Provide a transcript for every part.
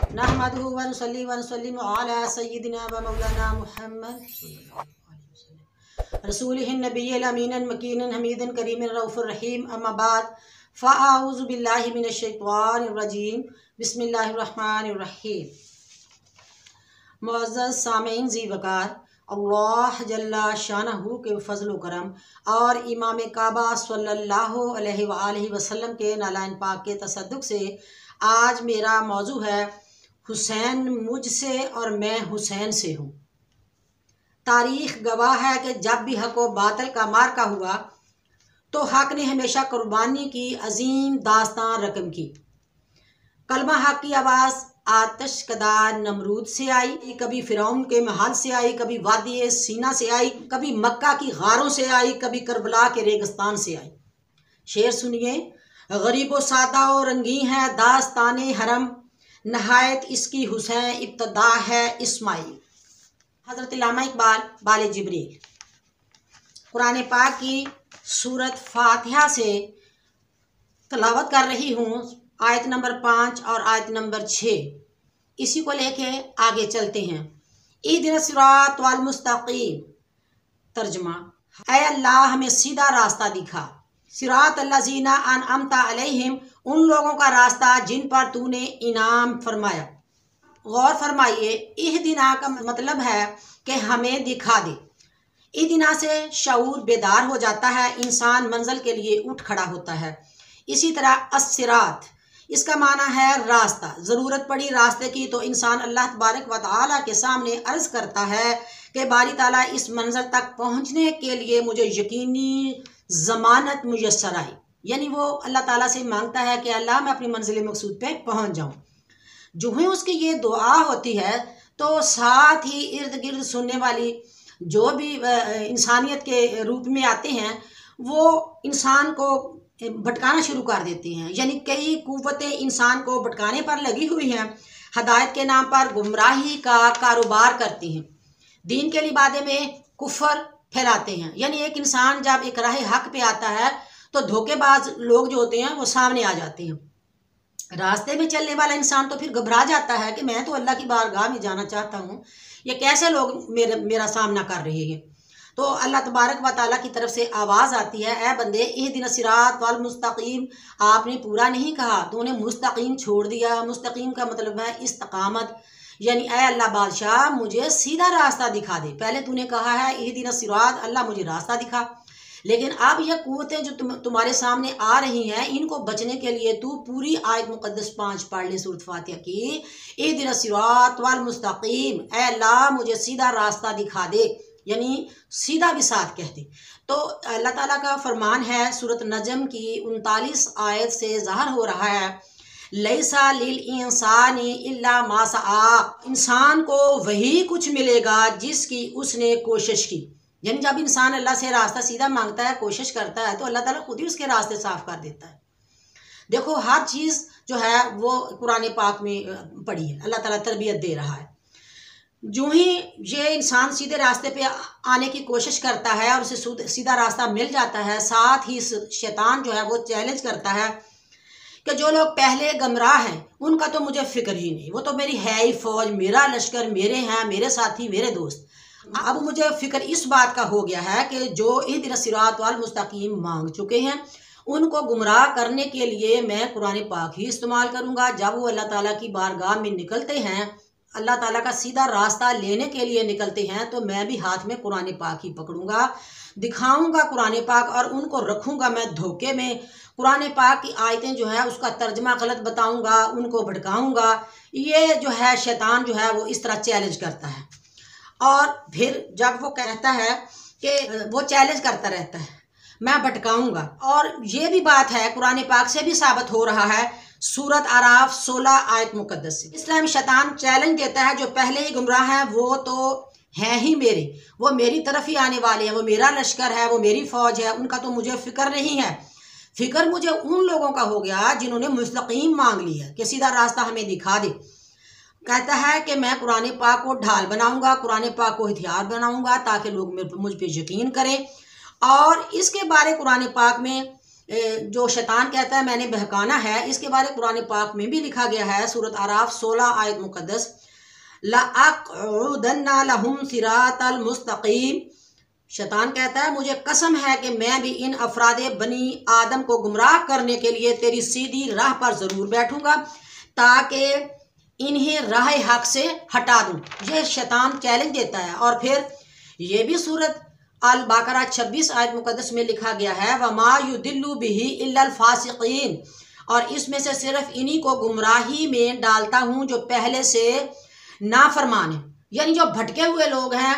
नहमदुहु व नुसल्ली व नुसल्लिमु अला सय्यिदिना व मौलाना मुहम्मद रसूलिहिन नबिय्यिल अमीनिन मकीनिन हमीदिन करीमिन रऊफुर रहीम। अम्मा बाद फ़अऊज़ु बिल्लाहि मिनश शैतानिर रजीम। बिस्मिल्लाहिर रहमानिर रहीम। मुअज़्ज़ज़ सामीन ज़ी वक़ार, अल्लाह जल्ला शानहू के फ़ज़्ल व करम और इमाम काबा सल्लल्लाहु अलैहि वसल्लम के नालाइन पाक के तसद्दुक़ से आज मेरा मौजू है हुसैन मुझसे और मैं हुसैन से हूँ। तारीख़ गवाह है कि जब भी हक़ व बातिल का मार्का हुआ तो हक़ ने हमेशा कुर्बानी की अजीम दास्तां रकम की। कलमा हक़ की आवाज़ आतिश कदा नमरूद से आई, कभी फ़िरौन के महल से आई, कभी वादी सीना से आई, कभी मक्का की गारों से आई, कभी करबला के रेगिस्तान से आई। शेर सुनिए। गरीब व सादा और रंगीन है दास्ताने हरम, नहायत इसकी हुसैन इब्तदा है इस्माइल। हज़रत अल्लामा इकबाल बाले जिब्रील। कुरान पाक की सूरत फातिहा से तलावत कर रही हूँ, आयत नंबर 5 और आयत नंबर 6। इसी को लेके आगे चलते हैं। इहदिना सिरात वल मुस्तकीम। तर्जुमा, ऐ अल्लाह हमें सीधा रास्ता दिखा। सिरात अल्लज़ीना अनअमता अलैहिम, उन लोगों का रास्ता जिन पर तूने इनाम फरमाया। गौर फरमाइए, इहदिना का मतलब है कि हमें दिखा दे। इहदिना से शऊर बेदार हो जाता है, इंसान मंजिल के लिए उठ खड़ा होता है। इसी तरह अस्सिरात, इसका माना है रास्ता। ज़रूरत पड़ी रास्ते की तो इंसान अल्लाह तबारक व तआला के सामने अर्ज़ करता है कि बारी ताला इस मंजिल तक पहुँचने के लिए मुझे यकीनी ज़मानत मुयस्सर आई। यानी वो अल्लाह ताला से मांगता है कि अल्लाह मैं अपनी मंजिल मकसूद पे पहुँच जाऊँ। जो ही उसकी ये दुआ होती है तो साथ ही इर्द गिर्द सुनने वाली जो भी इंसानियत के रूप में आते हैं वो इंसान को भटकाना शुरू कर देते हैं। यानी कई कुव्वतें इंसान को भटकाने पर लगी हुई हैं, हदायत के नाम पर गुमराही का कारोबार करती हैं, दीन के लिबादे में कुफर फैलाते हैं। यानी एक इंसान जब एक राह हक पे आता है तो धोखेबाज लोग जो होते हैं वो सामने आ जाते हैं। रास्ते में चलने वाला इंसान तो फिर घबरा जाता है कि मैं तो अल्लाह की बारगाह में जाना चाहता हूँ, ये कैसे लोग मेरा सामना कर रहे हैं। तो अल्लाह तबारक व तआला की तरफ से आवाज़ आती है, ए बंदे इहदिना सिरात वल मुस्तकीम, आपने पूरा नहीं कहा, तूने मुस्तकीम छोड़ दिया। मुस्तकीम का मतलब है इस्तकामत। यानी ए अल्लाह बादशाह मुझे सीधा रास्ता दिखा दे। पहले तूने कहा है इहदिना सिरात, अल्लाह मुझे रास्ता दिखा, लेकिन अब यह कुव्वतें जो तुम्हारे सामने आ रही हैं इनको बचने के लिए तू पूरी आयत मुकद्दस 5 पढ़ ले सूरत फातिहा की। इहदिना सिरात वल मुस्तकीम, ए अल्लाह मुझे सीधा रास्ता दिखा दे, यानी सीधा भी साथ कह दे। तो अल्लाह ताला का फरमान है सूरत नजम की 39 आयत से ज़ाहिर हो रहा है, लैसा लिल इंसानी इल्ला मा सआ, इंसान को वही कुछ मिलेगा जिसकी उसने कोशिश की। यानी जब इंसान अल्लाह से रास्ता सीधा मांगता है, कोशिश करता है, तो अल्लाह ताला खुद ही उसके रास्ते साफ कर देता है। देखो हर चीज़ जो है वो कुरान पाक में पड़ी है, अल्लाह ताला तरबियत दे रहा है। जो ही ये इंसान सीधे रास्ते पे आने की कोशिश करता है और उसे सीधा रास्ता मिल जाता है, साथ ही शैतान जो है वो चैलेंज करता है कि जो लोग पहले गमराह हैं उनका तो मुझे फ़िक्र ही नहीं, वो तो मेरी है ही फ़ौज, मेरा लश्कर, मेरे हैं, मेरे साथी, मेरे दोस्त। अब मुझे फ़िक्र इस बात का हो गया है कि जो इहदिना सिरात वल मुस्तकीम मांग चुके हैं उनको गुमराह करने के लिए मैं कुरान पाक ही इस्तेमाल करूँगा। जब वो अल्लाह ताला की बारगाह में निकलते हैं, अल्लाह ताला का सीधा रास्ता लेने के लिए निकलते हैं, तो मैं भी हाथ में कुरान पाक ही पकड़ूंगा, दिखाऊंगा कुरान पाक और उनको रखूंगा मैं धोखे में। कुरान पाक की आयतें जो है उसका तर्जमा गलत बताऊंगा, उनको भड़काऊंगा। ये जो है शैतान जो है वो इस तरह चैलेंज करता है। और फिर जब वो कहता है कि वो चैलेंज करता रहता है मैं भटकाऊंगा, और ये भी बात है कुरान पाक से भी साबित हो रहा है सूरत आराफ 16 आयत मुकद्दस से। इसलिए शैतान चैलेंज देता है जो पहले ही गुमराह हैं वो तो हैं ही मेरे, वो मेरी तरफ ही आने वाले हैं, वो मेरा लश्कर है, वो मेरी फ़ौज है, उनका तो मुझे फ़िक्र नहीं है। फ़िक्र मुझे उन लोगों का हो गया जिन्होंने मुस्तकीम मांग ली है कि सीधा रास्ता हमें दिखा दे। कहता है कि मैं कुरान पाक को ढाल बनाऊंगा, कुरान पाक को हथियार बनाऊंगा ताकि लोग मुझ पे यकीन करें। और इसके बारे कुरान पाक में जो शैतान कहता है मैंने बहकाना है, इसके बारे कुरान पाक में भी लिखा गया है। सूरत आराफ 16 आयत मुकद्दस, लअक़उदन्ना लहुम सिरातल मुस्तक़ीम। शैतान कहता है मुझे कसम है कि मैं भी इन अफरादे बनी आदम को गुमराह करने के लिए तेरी सीधी राह पर ज़रूर बैठूंगा ताकि इन्हें राह हक से हटा दूं। ये शैतान चैलेंज देता है। और फिर ये भी सूरत अल बकरा 26 आयत मुकद्दस में लिखा गया है, वमा युदिल्लु बिही इल्लल फासिकीन, और इसमें से सिर्फ इन्हीं को गुमराही में डालता हूँ जो पहले से नाफरमान है। यानी जो भटके हुए लोग हैं,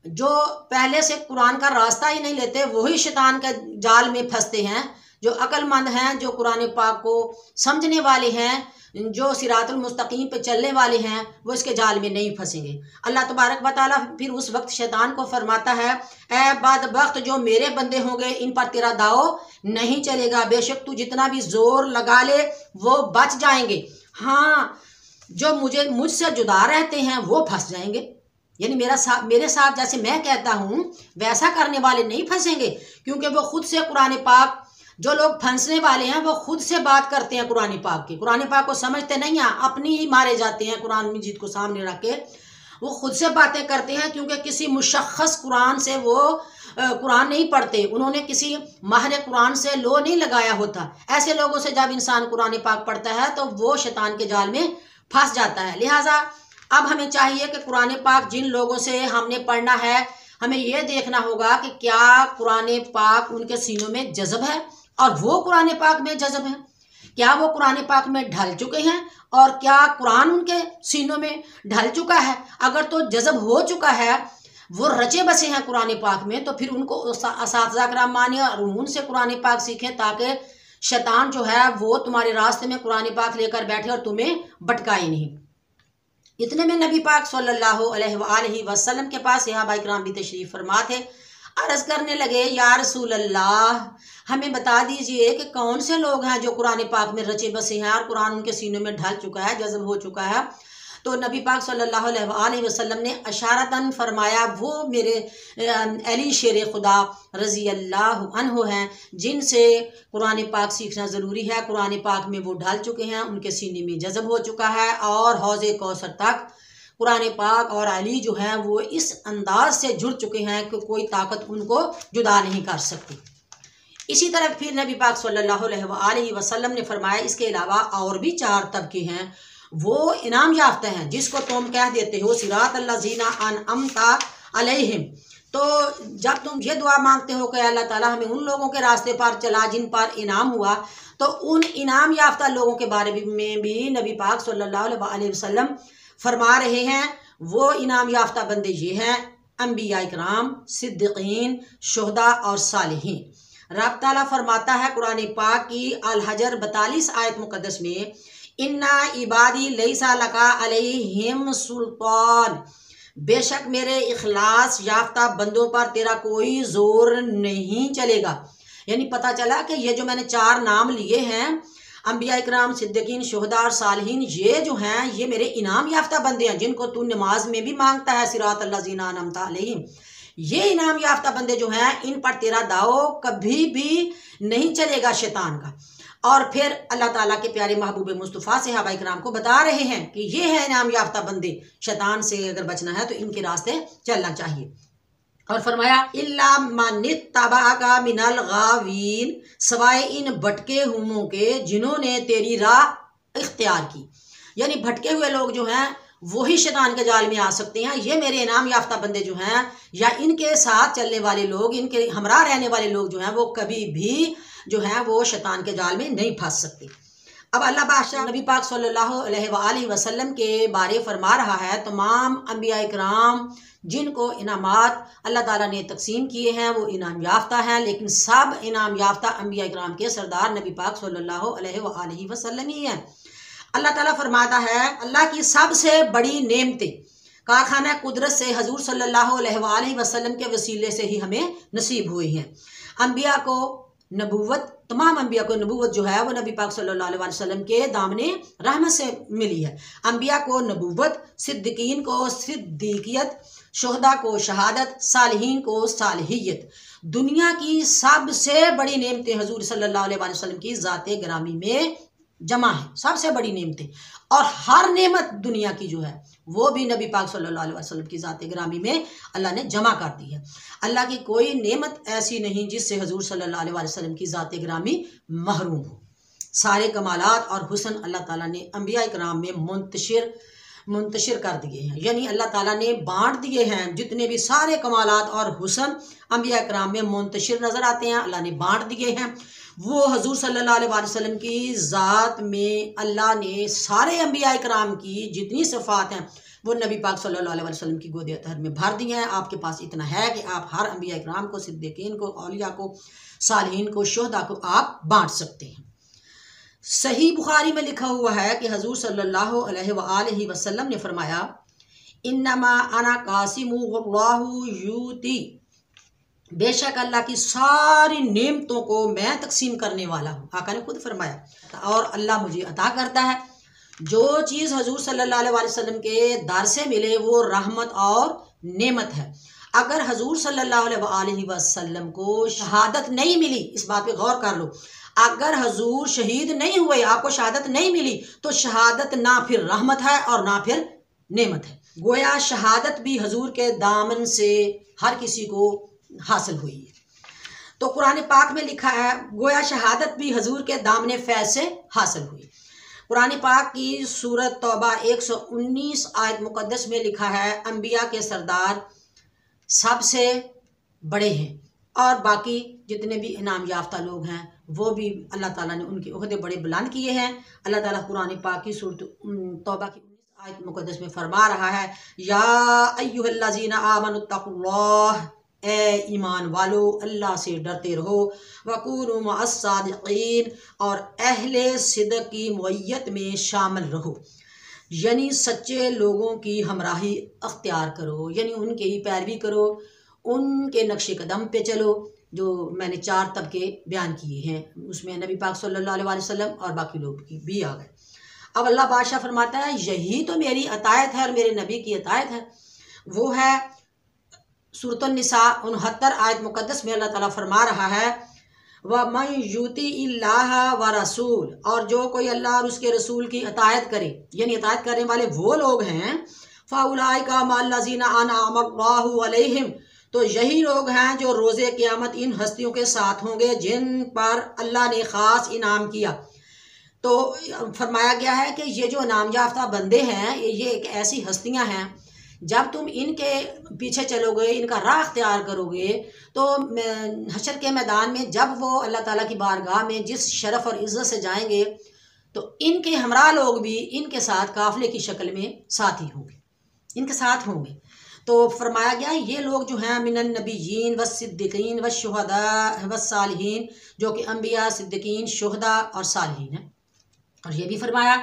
जो पहले से कुरान का रास्ता ही नहीं लेते, वही शैतान के जाल में फंसते हैं। जो अक्लमंद हैं, जो कुरान पाक को समझने वाले हैं, जो सिरातुल मुस्तकीम पे चलने वाले हैं, वो इसके जाल में नहीं फंसेंगे। अल्लाह तबारक व तआला फिर उस वक्त शैतान को फरमाता है, ए बदबख्त, जो मेरे बंदे होंगे इन पर तेरा दाव नहीं चलेगा। बेशक तू जितना भी जोर लगा ले वो बच जाएंगे, हाँ जो मुझसे जुदा रहते हैं वो फंस जाएंगे। यानी मेरे साथ जैसे मैं कहता हूँ वैसा करने वाले नहीं फंसेंगे, क्योंकि वो खुद से कुरान पाक, जो लोग फंसने वाले हैं वो खुद से बात करते हैं कुरान पाक की, कुरान पाक को समझते नहीं हैं, अपनी ही मारे जाते हैं। कुरान मजीद को सामने रख के वो खुद से बातें करते हैं, क्योंकि किसी मुशख्खस कुरान से वो कुरान नहीं पढ़ते, उन्होंने किसी माहिर कुरान से लो नहीं लगाया होता। ऐसे लोगों से जब इंसान कुरान पाक पढ़ता है तो वो शैतान के जाल में फंस जाता है। लिहाजा अब हमें चाहिए कि कुरान पाक जिन लोगों से हमने पढ़ना है, हमें ये देखना होगा कि क्या कुरान पाक उनके सीनों में जज़ब है और वो कुरान पाक में जज़ब है, क्या वो कुरान पाक में ढल चुके हैं और क्या कुरान उनके सीनों में ढल चुका है। अगर तो जज़ब हो चुका है, वो रचे बसे हैं कुरान पाक में, तो फिर उनको असातिज़ा कराम माने और उनसे कुरान पाक सीखें, ताकि शैतान जो है वो तुम्हारे रास्ते में कुरान पाक लेकर बैठे और तुम्हें भटकाए नहीं। इतने में नबी पाक सल्लल्लाहु अलैहि वसल्लम के पास सहाबा इकराम भी तशरीफ़ फरमा थे। अर्ज़ करने लगे, या रसूल अल्लाह, हमें बता दीजिए कि कौन से लोग हैं जो कुरान पाक में रचे बसे हैं और कुरान उनके सीनों में ढल चुका है, जज़ब हो चुका है। तो नबी पाक सल्लल्लाहु अलैहि वसल्लम ने अशारतन फरमाया, वो मेरे अली शेर खुदा रज़ी अल्लाह अन्हु हैं, जिनसे कुरान पाक सीखना ज़रूरी है। कुरान पाक में वो ढल चुके हैं, उनके सीने में जज़ब हो चुका है और हौज़े कौसर तक कुरान पाक और अली जो हैं वो इस अंदाज से जुड़ चुके हैं कि कोई ताकत उनको जुदा नहीं कर सकती। इसी तरह फिर नबी पाक सल्लल्लाहु अलैहि वसल्लम ने फरमाया, इसके अलावा और भी 4 तबके हैं, वो इनाम याफ्ता हैं जिसको तुम कह देते हो सिरातल्लज़ीना अनअमता अलैहिम। तो जब तुम ये दुआ मांगते हो कि अल्लाह ताला हमें उन लोगों के रास्ते पर चला जिन पर इनाम हुआ, तो उन इनाम याफ्ता लोगों के बारे में भी नबी पाक सल्लल्लाहु अलैहि वसल्लम फरमा रहे हैं। वो इनाम याफ्ता बंदे ये हैं, अंबिया इकराम, सिद्दीकीन, शुहदा और सालिहीन। रब ताला फरमाता है कुरान पाक की अल हजर 42 आयत मुकद्दस में, इन्ना इबादी लैसा लका अलैहिम सुल्तान, बेशक मेरे इखलास याफ्ता बंदों पर तेरा कोई जोर नहीं चलेगा। यानी पता चला कि ये जो मैंने 4 नाम लिए हैं, अंबिया इकराम, सिद्दीकीन, शुहदा और सालिहीन, ये जो हैं ये मेरे इनाम याफ्ता बंदे हैं, जिनको तू नमाज में भी मांगता है सिरातल्लज़ीना अनअमता अलैहिम। ये इनाम याफ्ता बंदे जो हैं इन पर तेरा दाव कभी भी नहीं चलेगा शैतान का। और फिर अल्लाह ताला के प्यारे महबूब मुस्तफ़ा सहाबा इकराम को बता रहे हैं कि ये है इनाम याफ्ता बंदे, शैतान से अगर बचना है तो इनके रास्ते चलना चाहिए। और फरमाया, इल्ला मनित्तबअका मिनल गावीन, सवाए इन भटके हुओं के जिन्होंने तेरी राह इख्तियार की। यानी भटके हुए लोग जो हैं वही शैतान के जाल में आ सकते हैं। ये मेरे इनाम याफ्ता बंदे जो हैं या इनके साथ चलने वाले लोग, इनके हमरा रहने वाले लोग जो हैं वो कभी भी जो हैं वो शैतान के जाल में नहीं फंस सकते। अब अल्लाह बादशाह नबी पाक सल्लल्लाहु अलैहि वसल्लम के बारे फरमा रहा है, तमाम अंबिया इकराम जिनको इनामात अल्लाह ताला ने तकसीम किए हैं वो इनाम याफ्ता हैं, लेकिन सब इनाम याफ्ता अंबिया इकराम के सरदार नबी पाक सल्लल्लाहु अलैहि वसल्लम ही हैं। अल्लाह ताला फरमाता है, अल्लाह की सबसे बड़ी नेमतें कारखाना कुदरत से हजूर सल्लल्लाहु अलैहि वसल्लम के वसीले से ही हमें नसीब हुई हैं। अंबिया को नबूवत, तमाम अंबिया को नबूवत जो है वो नबी पाक सल्लल्लाहु अलैहि वसल्लम के दामने रहमत से मिली है। अंबिया को नबूवत, सिद्दीकीन को सिद्दीकियत, शुहदा को शहादत, सालिहीन को सालिहियत। दुनिया की सबसे बड़ी नेमतें हुजूर सल्लल्लाहु अलैहि वसल्लम की ज़ाते ग्रामी में जमा है, सबसे बड़ी नेमतें। और हर नेमत दुनिया की जो है वो भी नबी पाक सल्लल्लाहु अलैहि वसल्लम की ज़ाते ग्रामी में अल्लाह ने जमा कर दी है। अल्लाह की कोई नेमत ऐसी नहीं जिससे हुजूर सल्लल्लाहु अलैहि वसल्लम की ज़ाते ग्रामी महरूम हो। सारे कमालात और हुस्न अल्लाह ताला ने अंबिया इकराम में मुंतशिर कर दिए हैं, यानी अल्लाह ताला ने बांट दिए हैं। जितने भी सारे कमालात और हुस्न अंबिया इकराम में मुंतशिर नज़र आते हैं, अल्लाह ने बांट दिए हैं। वो हजूर सल्लल्लाहु अलैहि वसल्लम की ज़ात में अल्लाह ने सारे अंबिया इकराम की जितनी सिफ़ात हैं वो नबी पाक सल्लल्लाहु अलैहि वसल्लम की गोद अतहर में भर दी हैं। आपके पास इतना है कि आप हर अंबिया इकराम को, सिद्दीकीन को, औलिया को, सालिहीन को, शुहदा को आप बांट सकते हैं। सही बुखारी में लिखा हुआ है कि हजूर सल्लल्लाहु अलैहि वसल्लम ने फरमाया, इन्नमा अना कासिमु वल्लाहु यूती, बेशक अल्लाह की सारी नेमतों को मैं तकसीम करने वाला हूँ। आका ने खुद फरमाया, और अल्लाह मुझे अता करता है। जो चीज़ हजूर सल्लल्लाहु अलैहि वसल्लम के दर से मिले वो रहमत और नेमत है। अगर हजूर सल्लल्लाहु अलैहि वसल्लम को शहादत नहीं मिली, इस बात पे गौर कर लो, अगर हजूर शहीद नहीं हुए, आपको शहादत नहीं मिली, तो शहादत ना फिर रहमत है और ना फिर नेमत है। गोया शहादत भी हजूर के दामन से हर किसी को हासिल हुई है। तो कुरान पाक में लिखा है, गोया शहादत भी हजूर के दामन फैज़ से हासिल हुई। कुरान पाक की सूरत तौबा 119 आयत मुकद्दस में लिखा है, अंबिया के सरदार सबसे बड़े हैं और बाकी जितने भी इनाम याफ्ता लोग हैं वो भी अल्लाह ताला ने उनके ओहदे बड़े बुलंद किए हैं। अल्लाह ताला कुरान पाक की सूरत तौबा की 19 आयत मुकद्दस में फरमा रहा है, या अय्युहल्लज़ीना आमनुत्तकुल्लाह, ए ईमान वालो अल्लाह से डरते रहो, वकूनु मअस्सादिकीन, और अहले सिदक की मुअय्यत में शामिल रहो, यानी सच्चे लोगों की हमराही अख्तियार करो, यानी उनके ही पैरवी करो, उनके नक्शे कदम पे चलो। जो मैंने 4 तबके बयान किए हैं उसमें नबी पाक सल्लल्लाहु अलैहि वसल्लम और बाकी लोग भी आ गए। अब अल्लाह बादशाह फरमाता है, यही तो मेरी अतायत है और मेरे नबी की अतायत है। वो है सूरत निसा 69 आयत मुकद्दस में अल्लाह ताला फरमा रहा है, व मन यूती इल्लाह व रसूल, और जो कोई अल्लाह और उसके रसूल की अतायत करे, यानी अतायत करने वाले वो लोग हैं, फ़उलाइका मल्लज़ीना अनअम अल्लाहु अलैहिम, तो यही लोग हैं जो रोज़े क़यामत इन हस्तियों के साथ होंगे जिन पर अल्लाह ने ख़ास इनाम किया। तो फरमाया गया है कि ये जो इनाम याफ्ता बंदे हैं ये एक ऐसी हस्तियां हैं, जब तुम इनके पीछे चलोगे, इनका राह अख्तियार करोगे, तो हशर के मैदान में जब वो अल्लाह ताला की बारगाह में जिस शरफ और इज़्ज़त से जाएंगे, तो इनके हमरा लोग भी इनके साथ काफ़िले की शक्ल में साथी होंगे, इनके साथ होंगे। तो फरमाया गया ये लोग जो हैं मिनन नबीयीन व सिद्दीकीन व शुहदा व सालिहीन, जो कि अंबिया, सिद्दीकीन, शुहदा और सालिहीन हैं। और ये भी फरमाया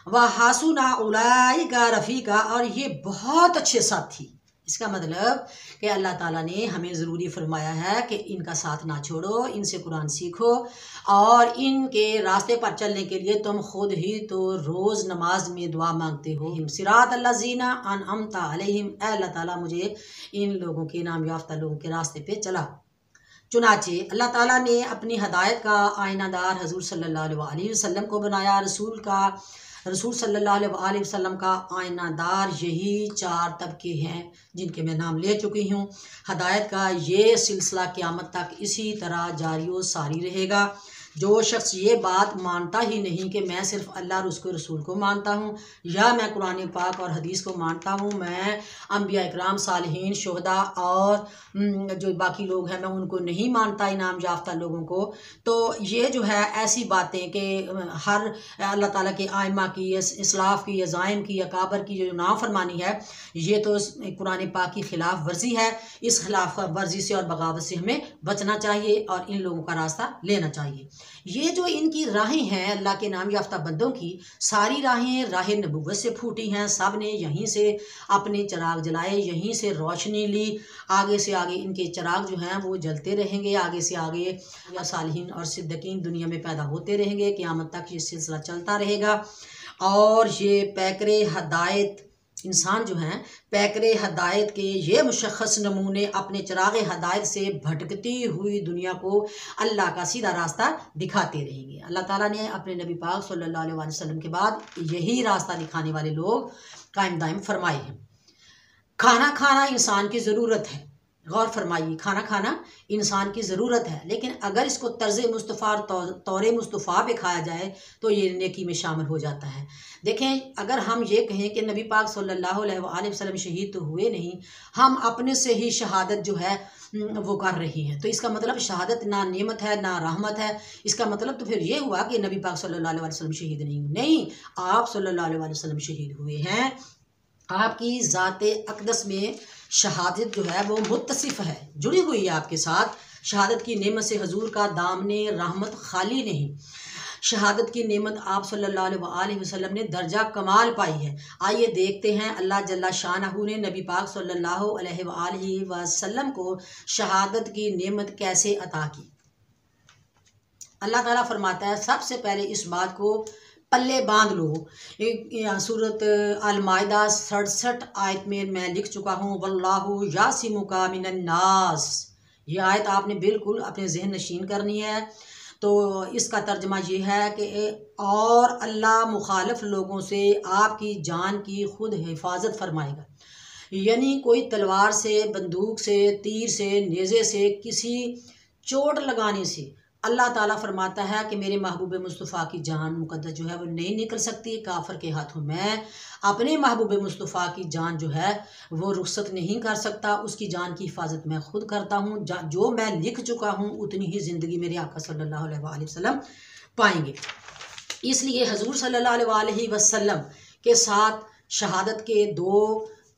व हासुना उलाइका रफ़ीका, और ये बहुत अच्छे साथी। इसका मतलब कि अल्लाह ताला ने हमें ज़रूरी फरमाया है कि इनका साथ ना छोड़ो, इनसे कुरान सीखो, और इनके रास्ते पर चलने के लिए तुम खुद ही तो रोज़ नमाज में दुआ मांगते हो, सिरात अल्लज़ीना अनअमता अलैहिम, अल्लाह ताला मुझे इन लोगों के नाम याफ्ता लोगों के रास्ते पे चला। चुनाचे अल्लाह ताला ने अपनी हदायत का आइनादार हजूर सल्लल्लाहु अलैहि वसल्लम को बनाया। रसूल सल्लल्लाहु अलैहि वसल्लम का आइनादार यही 4 तबके हैं जिनके मैं नाम ले चुकी हूँ। हदायत का ये सिलसिला क़यामत तक इसी तरह जारी व सारी रहेगा। जो शख्स ये बात मानता ही नहीं कि मैं सिर्फ अल्लाह और उसके रसूल को मानता हूँ, या मैं कुरान पाक और हदीस को मानता हूँ, मैं अंबिया इकराम, सालिहीन, शुहदा और जो बाकी लोग हैं मैं उनको नहीं मानता, इनाम याफ्ता लोगों को, तो ये जो है ऐसी बातें कि हर अल्लाह ताला के आइमा की, इस्लाफ की, ज़ाइम की, अकाबर की जो नाफरमानी है, ये तो कुरान पाक की खिलाफ वर्जी है। इस खिलाफ वर्जी से और बगावत से हमें बचना चाहिए और इन लोगों का रास्ता लेना चाहिए। ये जो इनकी राहें हैं अल्लाह के नाम याफ्ता बंदों की, सारी राह नबुव्वत से फूटी हैं। सब ने यहीं से अपने चिराग जलाए, यहीं से रोशनी ली। आगे से आगे इनके चिराग जो हैं वो जलते रहेंगे, आगे से आगे या सालिहीन और सिद्दीकीन दुनिया में पैदा होते रहेंगे, क़यामत तक ये सिलसिला चलता रहेगा। और ये पैकरे हदायत इंसान जो हैं पैकरे हदायत के ये मुशख्खस नमूने अपने चिराग हदायत से भटकती हुई दुनिया को अल्लाह का सीधा रास्ता दिखाते रहेंगे। अल्लाह ताला ने अपने नबी पाक सल्लल्लाहु अलैहि वसल्लम के बाद यही रास्ता दिखाने वाले लोग कायम दायम फरमाए हैं। खाना खाना इंसान की ज़रूरत है, गौर फरमाइए, खाना खाना इंसान की ज़रूरत है, लेकिन अगर इसको तर्ज़ मुस्तफ़ा तौर मुस्तफ़ा पे खाया जाए तो ये नेकी में शामिल हो जाता है। देखें, अगर हम ये कहें कि नबी पाक सल्लल्लाहु अलैहि वसल्लम शहीद तो हुए नहीं, हम अपने से ही शहादत जो है वो कर रही हैं, तो इसका मतलब शहादत ना नेमत है ना रहमत है। इसका मतलब तो फिर ये हुआ कि नबी पाक सल्लल्लाहु अलैहि वसल्लम शहीद नहीं, आप सल्लल्लाहु अलैहि वसल्लम शहीद हुए हैं। आपकी ज़ाते अक़दस में शहादत जो है वो मुत्तसिफ है, जुड़ी हुई है आपके साथ। शहादत की नेमत से हजूर का दामने रहमत खाली नहीं। शहादत की नेमत आप सल्लल्लाहु अलैहि वसल्लम ने दर्जा कमाल पाई है। आइए देखते हैं अल्लाह जल्ला शानहू ने नबी पाक सल्लल्लाहु अलैहि वसल्लम को शहादत की नेमत कैसे अता की। अल्लाह ताला फरमाता है, सबसे पहले इस बात को पल्ले बांध लो। सूरत अल-माइदा 67 आयत में मैं लिख चुका हूँ, वल्लाहु यासिमुका मिनन्नास। ये आयत आपने बिल्कुल अपने जहन नशीन करनी है। तो इसका तर्जमा ये है कि और अल्लाह मुखालिफ लोगों से आपकी जान की खुद हिफाजत फरमाएगा। यानी कोई तलवार से, बंदूक से, तीर से, नेज़े से, किसी चोट लगाने से अल्लाह ताला फरमाता है कि मेरे महबूब मुस्तफ़ा की जान मुक़द्दस जो है वो नहीं निकल सकती काफिर के हाथों। मैं अपने महबूब मुस्तफ़ा की जान जो है वो रुखसत नहीं कर सकता, उसकी जान की हिफाजत मैं खुद करता हूँ। जो मैं लिख चुका हूँ उतनी ही ज़िंदगी मेरे आका सल्लल्लाहु अलैहि वसल्लम पाएंगे। इसलिए हजूर सल्लल्लाहु अलैहि वसल्लम के साथ शहादत के 2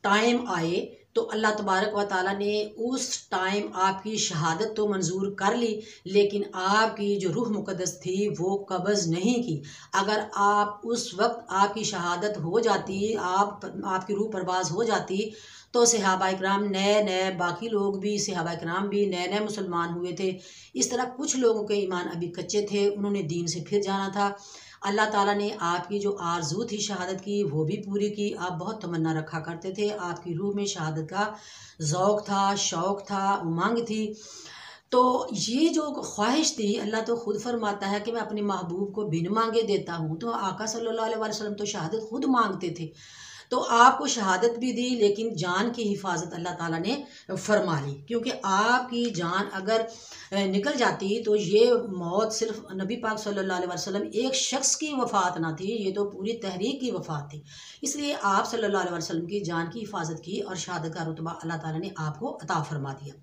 टाइम आए तो अल्लाह तबारक व ताला ने उस टाइम आपकी शहादत तो मंजूर कर ली, लेकिन आपकी जो रूह मुक़द्दस थी वो कब्ज़ नहीं की। अगर आप उस वक्त आपकी शहादत हो जाती, आपकी रूह परवाज़ हो जाती, तो सहाबाए किराम नए बाकी लोग भी सहाबाए किराम भी नए मुसलमान हुए थे। इस तरह कुछ लोगों के ईमान अभी कच्चे थे, उन्होंने दीन से फिर जाना था। अल्लाह ताला ने आपकी जो आरज़ू थी शहादत की वो भी पूरी की। आप बहुत तमन्ना रखा करते थे, आपकी रूह में शहादत का ज़ौक़ था, शौक़ था, उमंग थी। तो ये जो ख्वाहिश थी, अल्लाह तो ख़ुद फरमाता है कि मैं अपने महबूब को बिन मांगे देता हूँ। तो आका सल्लल्लाहु अलैहि वसल्लम तो शहादत खुद मांगते थे, तो आपको शहादत भी दी, लेकिन जान की हिफाजत अल्लाह ताला ने फरमा ली। क्योंकि आपकी जान अगर निकल जाती तो ये मौत सिर्फ नबी पाक सल्लल्लाहु अलैहि वसल्लम एक शख्स की वफ़ात ना थी, ये तो पूरी तहरीक की वफ़ात थी। इसलिए आप सल्लल्लाहु अलैहि वसल्लम की जान की हिफाजत की और शहादत का रुतबा अल्लाह ताला ने आपको अता फरमा दिया।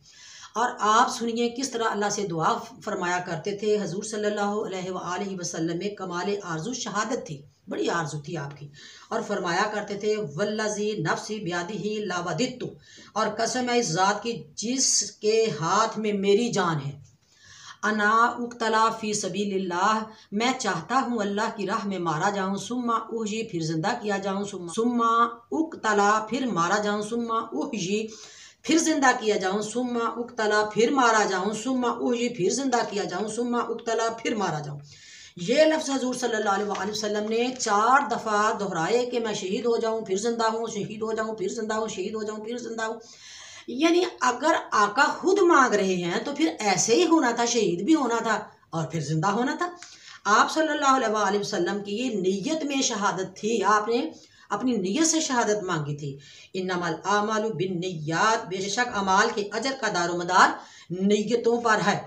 और आप सुनिए किस तरह अल्लाह से दुआ फरमाया करते थे। हजूर सल्लल्लाहु अलैहि वसल्लम में कमाल आरज़ू शहादत थी, बड़ी आरज़ू थी आपकी, और फरमाया करते थे, वल्लज़ी नफ्सी बियदिही लावदित्तु, और कसम है इस ज़ात की जिसके हाथ में मेरी जान है, अना उक्तला फ़ी सबीलिल्लाह, मैं चाहता हूँ अल्लाह की राह में मारा जाऊँ, सुम्मा उहजी, फिर जिंदा किया जाऊँ, सुम्मा उक्तला, फिर मारा जाऊँ, सुम्मा उहजी, फिर जिंदा किया जाऊँ, सुम्मा उक्तला, फिर मारा जाऊँ, सुम्मा उहजी, फिर जिंदा किया जाऊँ, सुम्मा उक्तला, फिर मारा जाऊँ। ये लफ्ज़ हजूर सल्लल्लाहु अलैहि वसल्लम ने 4 दफ़ा दोहराए कि मैं शहीद हो जाऊँ फिर जिंदा हूँ, शहीद हो जाऊँ फिर जिंदा हूँ, शहीद हो जाऊँ फिर जिंदा हूँ। यानी अगर आका खुद मांग रहे हैं तो फिर ऐसे ही होना था, शहीद भी होना था और फिर जिंदा होना था। आप सल्लल्लाहु अलैहि वसल्लम की ये नीयत में शहादत थी, आपने अपनी नीयत से शहादत मांगी थी। इन्नमल आमालु बिन्नियात, बेशक अमाल के अजर का दारोमदार नीयतों पर है।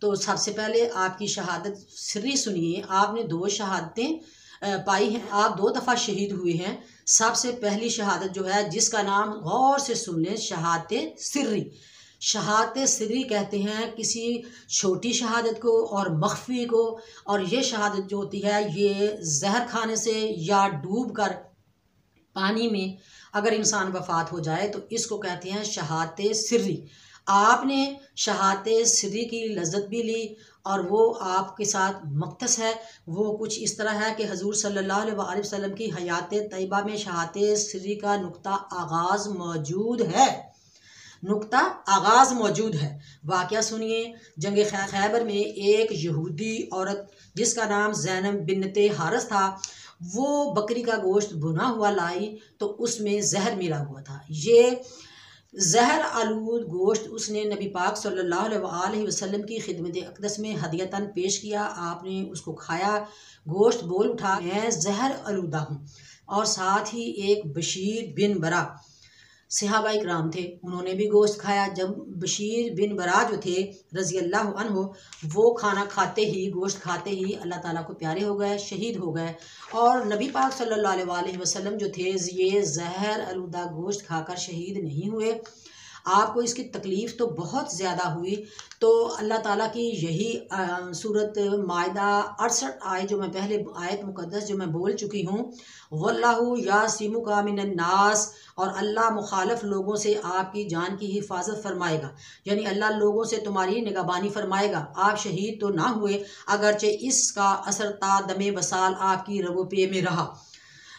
तो सबसे पहले आपकी शहादत सिर्री सुनिए, आपने 2 शहादतें पाई हैं, आप 2 दफ़ा शहीद हुए हैं। सबसे पहली शहादत जो है जिसका नाम गौर से सुन लें, शहादत सिर्री। शहादत सिर्री कहते हैं किसी छोटी शहादत को और मख्फी को, और ये शहादत जो होती है ये जहर खाने से या डूब कर पानी में अगर इंसान वफ़ात हो जाए तो इसको कहते हैं शहादत सिर्री। आपने शहादत सिर्री की लज्जत भी ली और वो आपके साथ मक़्तस है। वो कुछ इस तरह है कि हजूर सल्लल्लाहु अलैहि वसल्लम की हयात तैयबा में शहादत सिर्री का नुक्ता आगाज़ मौजूद है। नुक्ता आगाज़ मौजूद है। वाक़या सुनिए। जंग खैबर में एक यहूदी औरत जिसका नाम ज़ैनब बिन्ते हारिस था, वो बकरी का गोश्त भुना हुआ लाई तो उसमें जहर मिला हुआ था। ये जहर आलूद गोश्त उसने नबी पाक सल्लल्लाहु अलैहि वसल्लम की खिदमत अक़दस में हदियतन पेश किया। आपने उसको खाया। गोश्त बोल उठा, मैं जहर आलूदा हूँ। और साथ ही एक बशीर बिन बरा सहाबा इकराम थे, उन्होंने भी गोश्त खाया। जब बशीर बिन बरा जो थे रज़ी अल्लाह अन्हु, वो खाना खाते ही, गोश्त खाते ही अल्लाह ताला को प्यारे हो गए, शहीद हो गए। और नबी पाक सल्लल्लाहु अलैहि वसल्लम जो थे, ये जहर आलूदा गोश्त खाकर शहीद नहीं हुए। आपको इसकी तकलीफ़ तो बहुत ज़्यादा हुई। तो अल्लाह ताला की यही सूरत मायदा 68 आयत जो मैं पहले आयत मुक़द्दस जो मैं बोल चुकी हूँ, वल्लाहु यासिमुका मिनन नास, और अल्लाह मुखालफ लोगों से आपकी जान की हिफाजत फरमाएगा। यानी अल्लाह लोगों से तुम्हारी निगहबानी फरमाएगा। आप शहीद तो ना हुए, अगरचे इसका असर ता दमे वसाल आपकी रगो पे में रहा।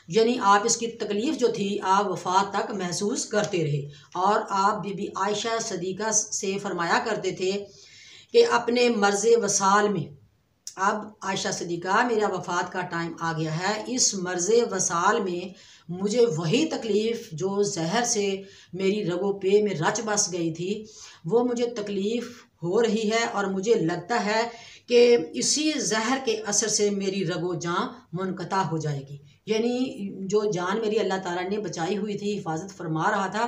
यानी आप इसकी तकलीफ़ जो थी आप वफ़ात तक महसूस करते रहे। और आप बीबी आयशा सदीक़ा से फरमाया करते थे कि अपने मर्ज़ वसाल में, अब आयशा सदीक़ा मेरा वफ़ात का टाइम आ गया है, इस मर्ज़ वसाल में मुझे वही तकलीफ़ जो जहर से मेरी रगो पे में रच बस गई थी, वो मुझे तकलीफ़ हो रही है। और मुझे लगता है कि इसी जहर के असर से मेरी रगो जान मुनक़ता हो जाएगी। यानी जो जान मेरी अल्लाह ताला ने बचाई हुई थी, हिफाजत फरमा रहा था,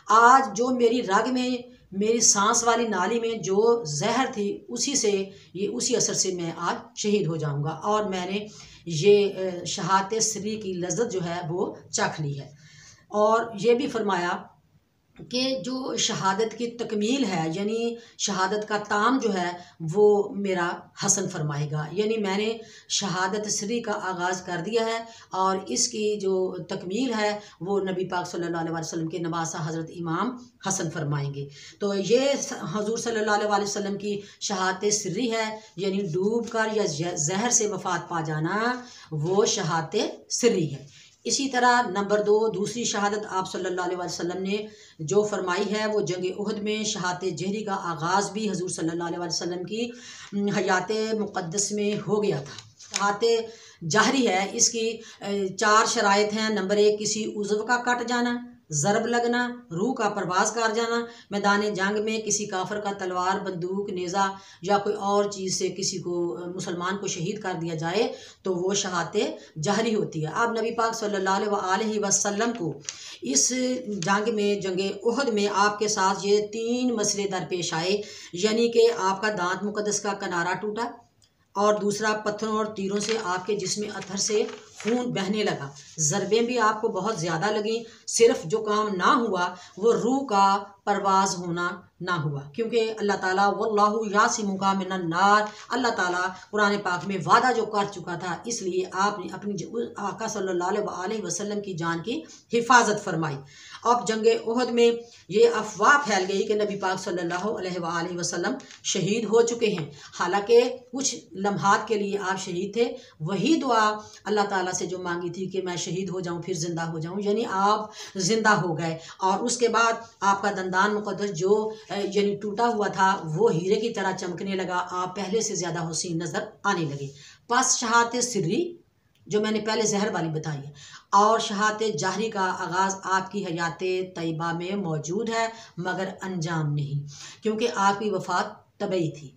आज जो मेरी रग में, मेरी सांस वाली नाली में जो जहर थी, उसी से, ये उसी असर से मैं आज शहीद हो जाऊंगा। और मैंने ये शहादत सिर्री की लज्जत जो है वो चख ली है। और ये भी फरमाया कि जो शहादत की तकमील है, यानी शहादत का ताम जो है वो मेरा हसन फरमाएगा। यानी मैंने शहादत सिर्री का आगाज़ कर दिया है और इसकी जो तकमील है वो नबी पाक सल्लल्लाहु अलैहि वसल्लम के नवासा हज़रत इमाम हसन फरमाएंगे। तो ये हजूर सल्लल्लाहु अलैहि वसल्लम की शहादत सिर्री है, यानी डूब कर या जहर से वफ़ात पा जाना, वो शहादत सिर्री है। इसी तरह नंबर 2 दूसरी शहादत आप सल्लल्लाहु अलैहि वसल्लम ने जो फरमाई है, वो जंग उहद में शहादत जहरी का आगाज़ भी हजूर सल्लल्लाहु अलैहि वसल्लम की हयात मुक़द्दस में हो गया था। शहादत जहरी है, इसकी 4 शराइत हैं। नंबर 1 किसी उज़्व का कट जाना, ज़रब लगना, रूह का परवाज़ कर जाना, मैदान जंग में किसी काफिर का तलवार, बंदूक, नेज़ा या कोई और चीज़ से किसी को, मुसलमान को शहीद कर दिया जाए तो वो शहादत जहरी होती है। अब नबी पाक सल्लल्लाहु अलैहि वसल्लम को इस जंग में, जंग उहद में आपके साथ ये 3 मसले दरपेश आए। यानी कि आपका दांत मुक़द्दस का किनारा टूटा, और दूसरा पत्थरों और तीरों से आपके जिस्म अतहर से खून बहने लगा, ज़रबें भी आपको बहुत ज़्यादा लगी। सिर्फ जो काम ना हुआ वो रूह का परवाज़ होना ना हुआ, क्योंकि अल्लाह ताला वल्लाहु यासिमुका मिनन नार, अल्लाह ताला कुरान पाक में वादा जो कर चुका था, इसलिए आपने अपनी आका सल्लल्लाहु अलैहि वसल्लम की जान की हिफाजत फरमाई। अब जंग उहद में ये अफवाह फैल गई कि नबी पाक सल्लल्लाहु अलैहि वसल्लम शहीद हो चुके हैं। हालांकि कुछ लम्हात के लिए आप शहीद थे। वही दुआ अल्लाह ताला से जो मांगी थी कि मैं शहीद हो जाऊं फिर ज़िंदा हो जाऊं, यानी आप ज़िंदा हो गए। और उसके बाद आपका दंदान मुक़द्दस जो यानी टूटा हुआ था वो हीरे की तरह चमकने लगा, आप पहले से ज़्यादा हुसीन नज़र आने लगे। बस शहादत सिर्री जो मैंने पहले जहर वाली बताई है, और शहादत जहरी का आगाज़ आपकी हयात तैयबा में मौजूद है, मगर अंजाम नहीं, क्योंकि आपकी वफ़ात तबई थी।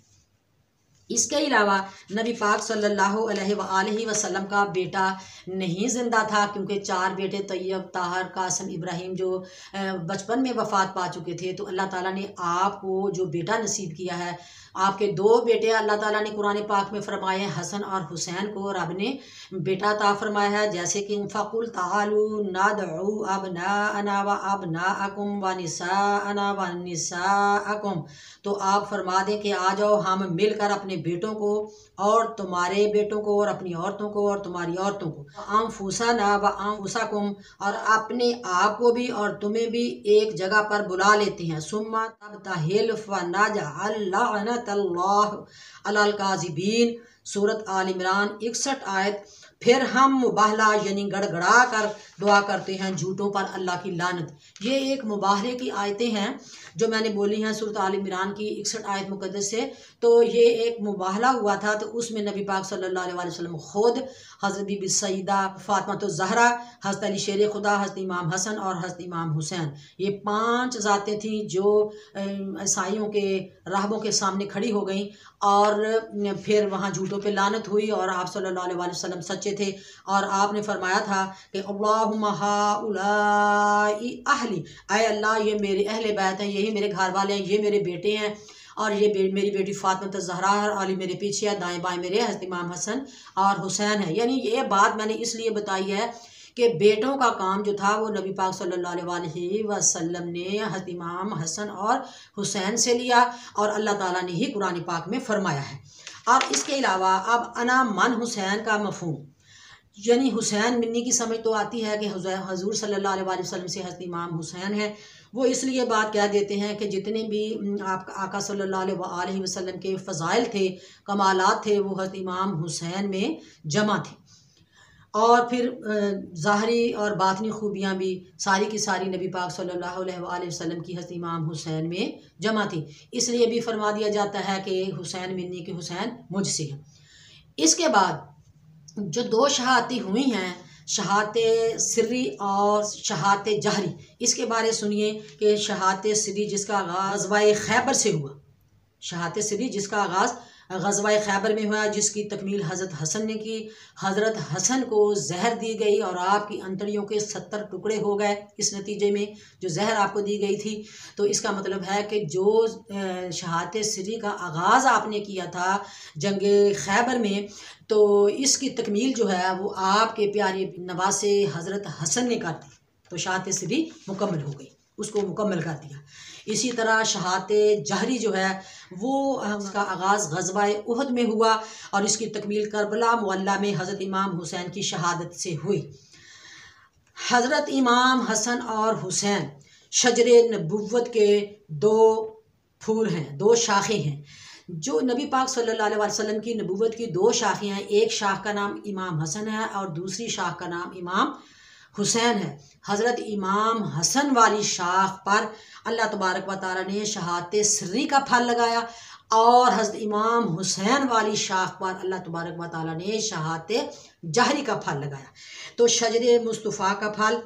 इसके अलावा नबी पाक सल्लल्लाहु अलैहि वसल्लम का बेटा नहीं ज़िंदा था, क्योंकि 4 बेटे तैयब, ताहर, कासिम, इब्राहिम जो बचपन में वफ़ात पा चुके थे। तो अल्लाह ताला ने आपको जो बेटा नसीब किया है, आपके 2 बेटे अल्लाह ताला ने कुरान पाक में फरमाए, हसन और हुसैन को रब ने बेटा अता फरमाया है। जैसे कि फ़कुल तालू नदउ अबनाअना व अबनाअकुम व निसाअना व निसाअकुम, तो आप फरमा दें कि आ जाओ, हम मिलकर अपने बेटों को और तुम्हारे बेटों को और अपनी औरतों को और तुम्हारी औरतों को, अनफुसना व अनफुसकुम, और अपने आप को भी और तुम्हें भी एक जगह पर बुला लेते हैं। सुम्मा तब तहिल व नजअल लअनतल्लाह अलल काज़िबीन, सूरत आल इमरान 61 आयत। फिर हम मुबाहला यानी गड़गड़ा कर दुआ करते हैं झूठों पर अल्लाह की लानत। ये एक मुबाहले की आयतें हैं जो मैंने बोली हैं सूरत आल इमरान की 61 आयत मुकद्दस से। तो ये एक मुबाहला हुआ था, तो उसमें नबी पाक सल्लल्लाहु अलैहि वसल्लम खुद, हज़रत बीबी सईदा फातिमा तो ज़हरा, हज़रत अली शेर खुदा, हज़रत इमाम हसन और हज़रत इमाम हुसैन, ये 5 ज़ातें थीं जो ईसाइयों के राहबों के सामने खड़ी हो गई और फिर वहाँ झूठों पे लानत हुई और आप सल्लल्लाहु अलैहि वसल्लम सच्चे थे। और आपने फरमाया था कि अल्लाहुम्मा हाउलाई अहली, ऐ अल्लाह ये मेरे अहले बैत हैं, यही मेरे घर वाले हैं, ये मेरे बेटे हैं और ये मेरी बेटी फातिमा ज़हरा है, अली मेरे पीछे है, दाएं बाएं मेरे हज़रत इमाम हसन और हुसैन है। यानी ये बात मैंने इसलिए बताई है कि बेटों का काम जो था वो नबी पाक सल्लल्लाहु अलैहि वसल्लम ने हज़रत इमाम हसन और हुसैन से लिया और अल्लाह ताला ने ही कुरान पाक में फरमाया है। और इसके अलावा अब अना मन हुसैन का मफहूम, यानी हुसैन मिन्नी की समझ तो आती है कि हजूर सल्लल्लाहु अलैहि वसल्लम से हज़रत इमाम हुसैन है। वो इसलिए बात कह देते हैं कि जितने भी आप आका सल्लल्लाहु अलैहि वसल्लम के फ़ज़ाइल थे, कमालात थे, वो हज़रत इमाम हुसैन में जमा थे। और फिर ज़ाहरी और बातनी खूबियाँ भी सारी की सारी नबी पाक सल्लल्लाहु अलैहि वसल्लम की हज़रत इमाम हुसैन में जमा थी। इसलिए भी फरमा दिया जाता है कि हुसैन मिन्नी के हुसैन मुझसे है। इसके बाद जो 2 शहादतें हुई हैं, शहादत सिर्री और शहादत जहरी, इसके बारे सुनिए कि शहादत सिर्री जिसका आगाज़ ग़ज़वाए खैबर से हुआ, शहादत सिर्री जिसका आगाज़ ग़ज़वाए खैबर में हुआ, जिसकी तकमील हज़रत हसन ने की। हज़रत हसन को जहर दी गई और आपकी अंतड़ियों के 70 टुकड़े हो गए इस नतीजे में, जो जहर आपको दी गई थी। तो इसका मतलब है कि जो शहादत सिर्री का आगाज़ आपने किया था जंग खैबर में, तो इसकी तकमील जो है वो आपके प्यारे नवासे हज़रत हसन ने कर दी, तो शहादत सिर्री मुकम्मल हो गई, उसको मुकम्मल कर दिया। इसी तरह शहादत जहरी जो है वो उसका आगाज़ ग़ज़वाए उहद में हुआ और इसकी तकमील करबला मुअल्ला में हज़रत इमाम हुसैन की शहादत से हुई। हज़रत इमाम हसन और हुसैन शजरे नबुव्वत के 2 फूल हैं, 2 शाखें हैं। जो नबी पाक सल्लल्लाहु अलैहि वसल्लम की नबुव्वत की 2 शाखें हैं, एक शाख का नाम इमाम हसन है और दूसरी शाख का नाम इमाम हुसैन है। हज़रत इमाम हसन वाली शाख पर अल्लाह तबारक व तआला ने शहादत सिर्री का फल लगाया और हज़रत इमाम हुसैन वाली शाख पर अल्लाह तबारक व तआला ने शहादत जहरी का फल लगाया। तो शजरे मुस्तफ़ा का फल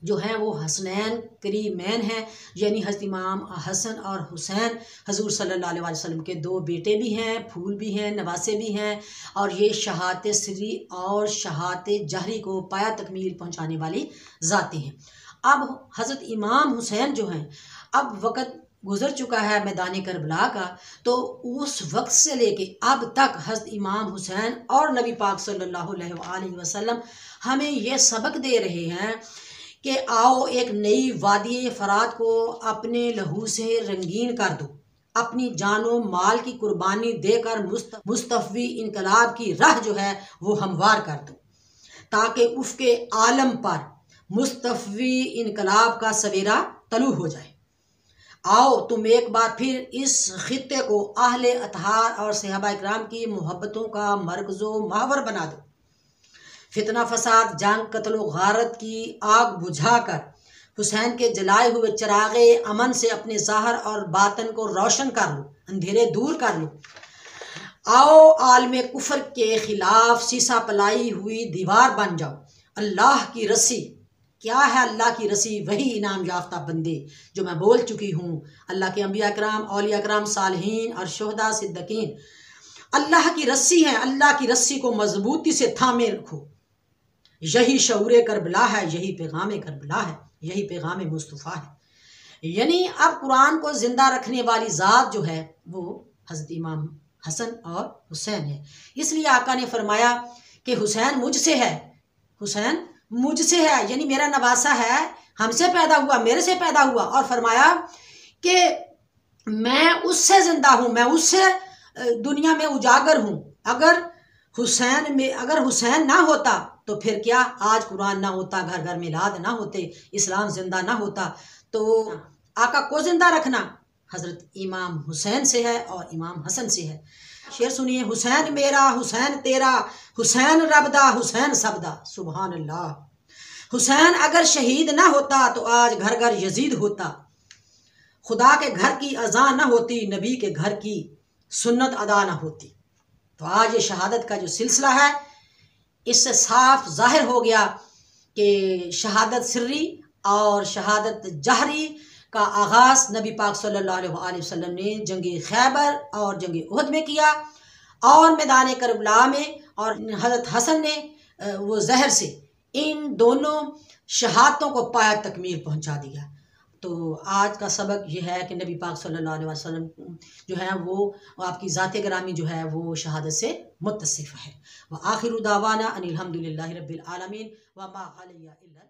जो है वो हसनैन करीमैन हैं, यानी हज़रत इमाम हसन और हुसैन हजूर सल्लल्लाहु अलैहि वसल्लम के 2 बेटे भी हैं, फूल भी हैं, नवासे भी हैं और ये शहादत सिर्री और शहादत जहरी को पाया तकमील पहुँचाने वाली ज़ातें हैं। अब हज़रत इमाम हुसैन जो हैं, अब वक़्त गुज़र चुका है मैदान करबला का, तो उस वक्त से लेके अब तक हज़रत इमाम हुसैन और नबी पाक सल्लल्लाहु अलैहि वसल्लम हमें ये सबक दे रहे हैं कि आओ एक नई वादी फ़रात को अपने लहू से रंगीन कर दो, अपनी जानो माल की कुर्बानी देकर मुस्तफ़वी इनकलाब की राह जो है वो हमवार कर दो, ताकि उसके आलम पर मुस्तफ़वी इनकलाब का सवेरा तलू हो जाए। आओ तुम एक बार फिर इस खित्ते को अहले अतहार और सहाबा इकराम की मोहब्बतों का मरकज़ो महवर बना दो। फितना फसाद जंग कत्लो गारत की आग बुझाकर हुसैन के जलाए हुए चिरागे अमन से अपने ज़ाहिर और बातन को रोशन कर लो, अंधेरे दूर कर लो। आओ आलमे कुफर के खिलाफ सीसा पलाई हुई दीवार बन जाओ। अल्लाह की रस्सी, क्या है अल्लाह की रस्सी? वही इनाम याफ्ता बंदे जो मैं बोल चुकी हूँ, अल्लाह के अंबिया कराम, औलिया कराम, सालिहीन और शुहदा सिद्दीकीन अल्लाह की रस्सी है। अल्लाह की रस्सी को मजबूती से थामे रखो। यही शऊरे करबला है, यही पैगाम करबला है, यही पैगाम मुस्तफ़ा है। यानी अब कुरान को ज़िंदा रखने वाली ज़ात जो है वो हज़रत इमाम हसन और हुसैन है। इसलिए आका ने फरमाया कि हुसैन मुझसे है, हुसैन मुझसे है, यानी मेरा नवासा है, हमसे पैदा हुआ, मेरे से पैदा हुआ। और फरमाया कि मैं उससे ज़िंदा हूँ, मैं उससे दुनिया में उजागर हूँ। अगर हुसैन ना होता तो फिर क्या आज कुरान ना होता, घर घर मिलाद ना होते, इस्लाम जिंदा ना होता। तो आका को जिंदा रखना हज़रत इमाम हुसैन से है और इमाम हसन से है। शेर सुनिए, हुसैन मेरा हुसैन तेरा, हुसैन रबदा हुसैन सबदा। सुभान अल्लाह। हुसैन अगर शहीद ना होता तो आज घर घर यजीद होता। खुदा के घर की अज़ान ना होती, नबी के घर की सुन्नत अदा ना होती। तो आज ये शहादत का जो सिलसिला है, इससे साफ जाहिर हो गया कि शहादत सिर्री और शहादत जहरी का आगाज़ नबी पाक सल्लल्लाहु अलैहि वसल्लम ने जंग खैबर और जंग उहद में किया, और मैदान करबला में और हज़रत हसन ने वो जहर से इन दोनों शहादतों को पाया तकमील पहुंचा दिया। तो आज का सबक यह है कि नबी पाक सल्लल्लाहु अलैहि वसल्लम जो है वो आपकी ज़ात ग्रामी जो है वो शहादत से मुत्तसिफ़ है। व आखिरु दावाना अनिल हम्दुलिल्लाहि रब्बिल आलमीन व मा अलैया इल्ला